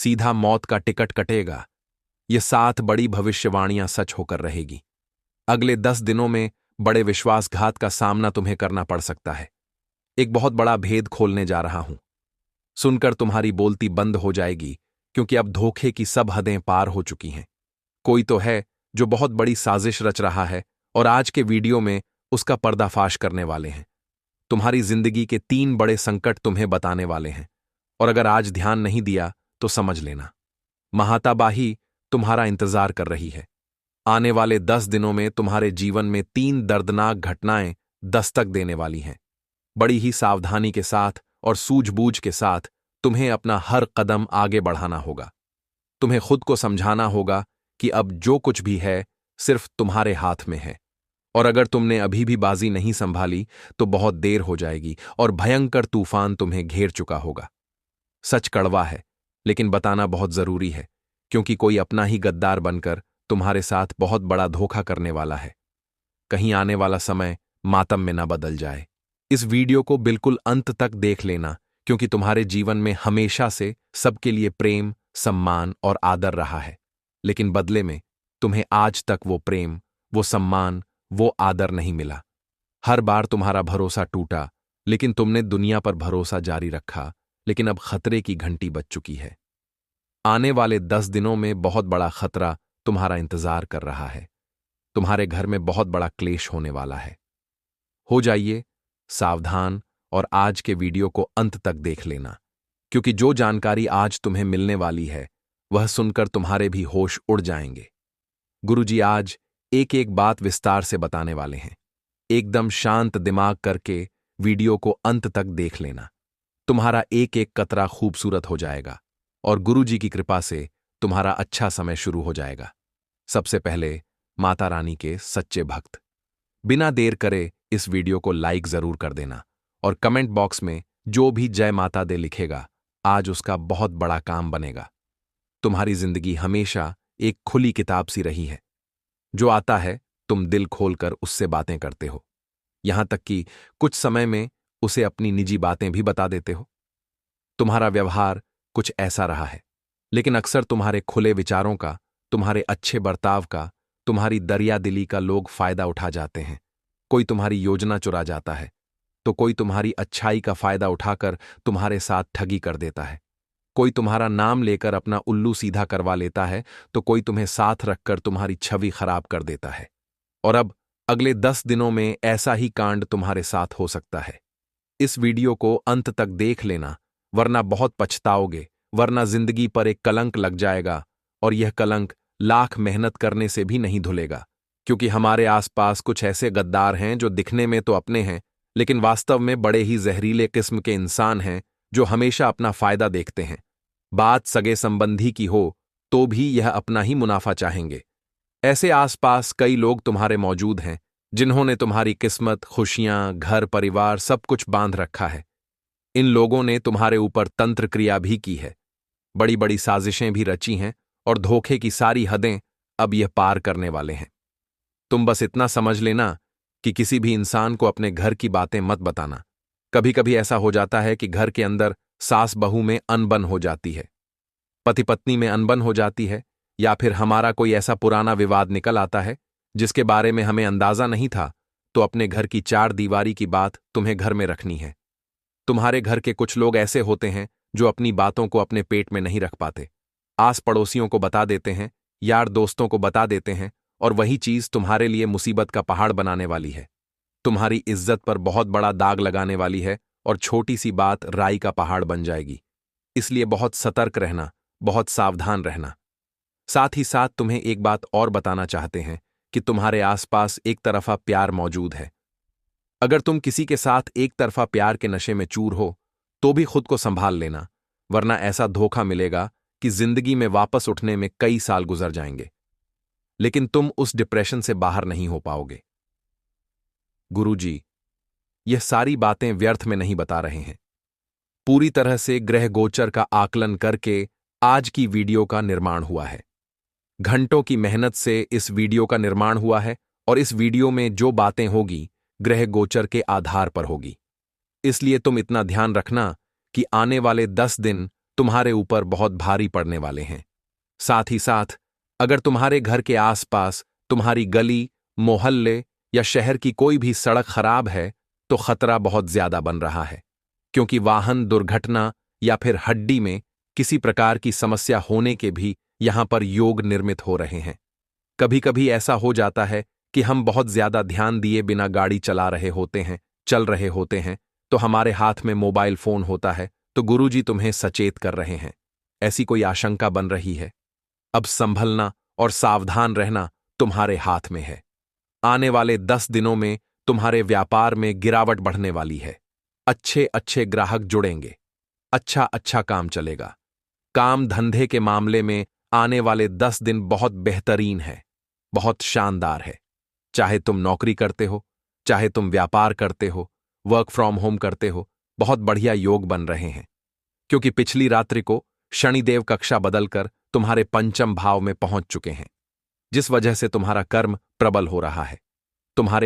सीधा मौत का टिकट कटेगा। ये 7 बड़ी भविष्यवाणियां सच होकर रहेगी। अगले 10 दिनों में बड़े विश्वासघात का सामना तुम्हें करना पड़ सकता है। एक बहुत बड़ा भेद खोलने जा रहा हूं। सुनकर तुम्हारी बोलती बंद हो जाएगी, क्योंकि अब धोखे की सब हदें पार हो चुकी हैं। कोई तो है जो बहुत बड़ी साजिश रच रहा है और आज के वीडियो में उसका पर्दाफाश करने वाले हैं। तुम्हारी जिंदगी के 3 बड़े संकट तुम्हें बताने वाले हैं, और अगर आज ध्यान नहीं दिया तो समझ लेना, महाताबाही तुम्हारा इंतजार कर रही है। आने वाले 10 दिनों में तुम्हारे जीवन में 3 दर्दनाक घटनाएं दस्तक देने वाली हैं। बड़ी ही सावधानी के साथ और सूझबूझ के साथ तुम्हें अपना हर कदम आगे बढ़ाना होगा। तुम्हें खुद को समझाना होगा कि अब जो कुछ भी है सिर्फ तुम्हारे हाथ में है, और अगर तुमने अभी भी बाजी नहीं संभाली तो बहुत देर हो जाएगी और भयंकर तूफान तुम्हें घेर चुका होगा। सच कड़वा है, लेकिन बताना बहुत जरूरी है, क्योंकि कोई अपना ही गद्दार बनकर तुम्हारे साथ बहुत बड़ा धोखा करने वाला है। कहीं आने वाला समय मातम में न बदल जाए। इस वीडियो को बिल्कुल अंत तक देख लेना, क्योंकि तुम्हारे जीवन में हमेशा से सबके लिए प्रेम, सम्मान और आदर रहा है, लेकिन बदले में तुम्हें आज तक वो प्रेम, वो सम्मान, वो आदर नहीं मिला। हर बार तुम्हारा भरोसा टूटा, लेकिन तुमने दुनिया पर भरोसा जारी रखा। लेकिन अब खतरे की घंटी बज चुकी है। आने वाले 10 दिनों में बहुत बड़ा खतरा तुम्हारा इंतजार कर रहा है। तुम्हारे घर में बहुत बड़ा क्लेश होने वाला है। हो जाइए सावधान और आज के वीडियो को अंत तक देख लेना, क्योंकि जो जानकारी आज तुम्हें मिलने वाली है वह सुनकर तुम्हारे भी होश उड़ जाएंगे। गुरुजी आज एक एक बात विस्तार से बताने वाले हैं। एकदम शांत दिमाग करके वीडियो को अंत तक देख लेना। तुम्हारा एक एक कतरा खूबसूरत हो जाएगा और गुरुजी की कृपा से तुम्हारा अच्छा समय शुरू हो जाएगा। सबसे पहले माता रानी के सच्चे भक्त, बिना देर करे इस वीडियो को लाइक जरूर कर देना और कमेंट बॉक्स में जो भी जय माता दे लिखेगा आज उसका बहुत बड़ा काम बनेगा। तुम्हारी जिंदगी हमेशा एक खुली किताब सी रही है। जो आता है तुम दिल खोलकर उससे बातें करते हो, यहां तक कि कुछ समय में उसे अपनी निजी बातें भी बता देते हो। तुम्हारा व्यवहार कुछ ऐसा रहा है, लेकिन अक्सर तुम्हारे खुले विचारों का, तुम्हारे अच्छे बर्ताव का, तुम्हारी दरिया दिली का लोग फायदा उठा जाते हैं। कोई तुम्हारी योजना चुरा जाता है, तो कोई तुम्हारी अच्छाई का फायदा उठाकर तुम्हारे साथ ठगी कर देता है। कोई तुम्हारा नाम लेकर अपना उल्लू सीधा करवा लेता है, तो कोई तुम्हें साथ रखकर तुम्हारी छवि खराब कर देता है। और अब अगले 10 दिनों में ऐसा ही कांड तुम्हारे साथ हो सकता है। इस वीडियो को अंत तक देख लेना, वरना बहुत पछताओगे, वरना जिंदगी पर एक कलंक लग जाएगा, और यह कलंक लाख मेहनत करने से भी नहीं धुलेगा। क्योंकि हमारे आसपास कुछ ऐसे गद्दार हैं जो दिखने में तो अपने हैं, लेकिन वास्तव में बड़े ही जहरीले किस्म के इंसान हैं जो हमेशा अपना फायदा देखते हैं। बात सगे संबंधी की हो तो भी यह अपना ही मुनाफा चाहेंगे। ऐसे आसपास कई लोग तुम्हारे मौजूद हैं जिन्होंने तुम्हारी किस्मत, खुशियां, घर परिवार सब कुछ बांध रखा है। इन लोगों ने तुम्हारे ऊपर तंत्र क्रिया भी की है, बड़ी बड़ी साजिशें भी रची हैं, और धोखे की सारी हदें अब यह पार करने वाले हैं। तुम बस इतना समझ लेना कि किसी भी इंसान को अपने घर की बातें मत बताना। कभी कभी ऐसा हो जाता है कि घर के अंदर सास बहू में अनबन हो जाती है, पति पत्नी में अनबन हो जाती है, या फिर हमारा कोई ऐसा पुराना विवाद निकल आता है जिसके बारे में हमें अंदाजा नहीं था। तो अपने घर की 4 दीवारी की बात तुम्हें घर में रखनी है। तुम्हारे घर के कुछ लोग ऐसे होते हैं जो अपनी बातों को अपने पेट में नहीं रख पाते, आस पड़ोसियों को बता देते हैं, यार दोस्तों को बता देते हैं, और वही चीज तुम्हारे लिए मुसीबत का पहाड़ बनाने वाली है। तुम्हारी इज्जत पर बहुत बड़ा दाग लगाने वाली है, और छोटी सी बात राई का पहाड़ बन जाएगी। इसलिए बहुत सतर्क रहना, बहुत सावधान रहना। साथ ही साथ तुम्हें एक बात और बताना चाहते हैं कि तुम्हारे आसपास एक तरफा प्यार मौजूद है। अगर तुम किसी के साथ एक तरफा प्यार के नशे में चूर हो तो भी खुद को संभाल लेना, वरना ऐसा धोखा मिलेगा कि जिंदगी में वापस उठने में कई साल गुजर जाएंगे, लेकिन तुम उस डिप्रेशन से बाहर नहीं हो पाओगे। गुरुजी यह सारी बातें व्यर्थ में नहीं बता रहे हैं। पूरी तरह से ग्रह गोचर का आकलन करके आज की वीडियो का निर्माण हुआ है। घंटों की मेहनत से इस वीडियो का निर्माण हुआ है, और इस वीडियो में जो बातें होगी ग्रह गोचर के आधार पर होगी। इसलिए तुम इतना ध्यान रखना कि आने वाले 10 दिन तुम्हारे ऊपर बहुत भारी पड़ने वाले हैं। साथ ही साथ अगर तुम्हारे घर के आसपास तुम्हारी गली, मोहल्ले या शहर की कोई भी सड़क खराब है तो खतरा बहुत ज्यादा बन रहा है, क्योंकि वाहन दुर्घटना या फिर हड्डी में किसी प्रकार की समस्या होने के भी यहां पर योग निर्मित हो रहे हैं। कभी कभी ऐसा हो जाता है कि हम बहुत ज्यादा ध्यान दिए बिना गाड़ी चल रहे होते हैं तो हमारे हाथ में मोबाइल फोन होता है, तो गुरुजी तुम्हें सचेत कर रहे हैं। ऐसी कोई आशंका बन रही है? अब संभलना और सावधान रहना तुम्हारे हाथ में है। आने वाले 10 दिनों में तुम्हारे व्यापार में गिरावट बढ़ने वाली है। अच्छे अच्छे ग्राहक जुड़ेंगे, अच्छा अच्छा काम चलेगा। काम धंधे के मामले में आने वाले 10 दिन बहुत बेहतरीन है, बहुत शानदार है। चाहे तुम नौकरी करते हो, चाहे तुम व्यापार करते हो, वर्क फ्रॉम होम करते हो, बहुत बढ़िया योग बन रहे हैं, क्योंकि पिछली रात्रि को शनिदेव कक्षा बदलकर तुम्हारे पंचम भाव में पहुंच चुके हैं, जिस वजह से तुम्हारा कर्म प्रबल हो रहा है। तुम्हारे